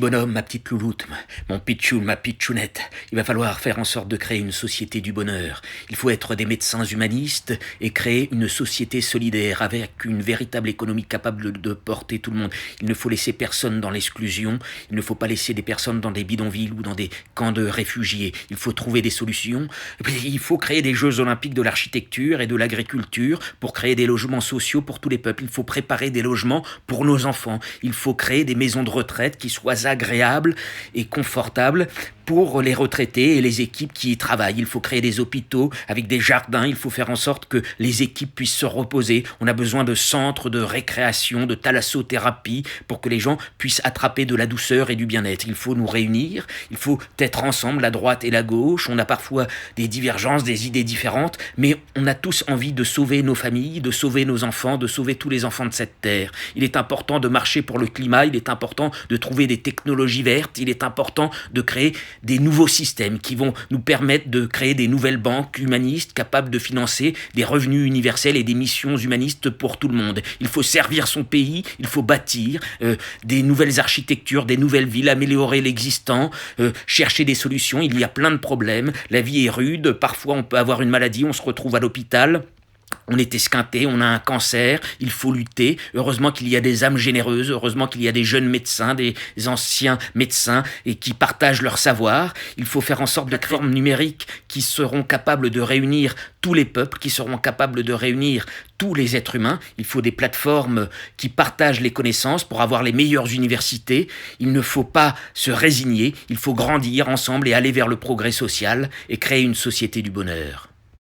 bonhomme, ma petite louloute, mon pitchou, ma pitchounette, il va falloir faire en sorte de créer une société du bonheur. Il faut être des médecins humanistes et créer une société solidaire avec une véritable économie capable de porter tout le monde. Il ne faut laisser personne dans l'exclusion, il ne faut pas laisser des personnes dans des bidonvilles ou dans des camps de réfugiés. Il faut trouver des solutions. Il faut créer des Jeux olympiques de l'architecture et de l'agriculture pour créer des logements sociaux pour tous les peuples. Il faut préparer des logements pour nos enfants. Il faut créer des maisons de retraite qui soient agréables et confortables pour les retraités et les équipes qui y travaillent. Il faut créer des hôpitaux avec des jardins, il faut faire en sorte que les équipes puissent se reposer. On a besoin de centres de récréation, de thalassothérapie pour que les gens puissent attraper de la douceur et du bien-être. Il faut nous réunir, il faut être ensemble, la droite et la gauche. On a parfois des divergences, des idées différentes, mais on a tous envie de sauver nos familles, de sauver nos enfants, de sauver tous les enfants de cette terre. Il est important de marcher pour le climat, il est important de trouver des technologies vertes, il est important de créer des nouveaux systèmes qui vont nous permettre de créer des nouvelles banques humanistes capables de financer des revenus universels et des missions humanistes pour tout le monde. Il faut servir son pays, il faut bâtir des nouvelles architectures, des nouvelles villes, améliorer l'existant, chercher des solutions. Il y a plein de problèmes, la vie est rude, parfois on peut avoir une maladie, on se retrouve à l'hôpital. On est esquinté, on a un cancer, il faut lutter. Heureusement qu'il y a des âmes généreuses, heureusement qu'il y a des jeunes médecins, des anciens médecins et qui partagent leur savoir. Il faut faire en sorte de créer des plateformes numériques qui seront capables de réunir tous les peuples, qui seront capables de réunir tous les êtres humains. Il faut des plateformes qui partagent les connaissances pour avoir les meilleures universités. Il ne faut pas se résigner, il faut grandir ensemble et aller vers le progrès social et créer une société du bonheur.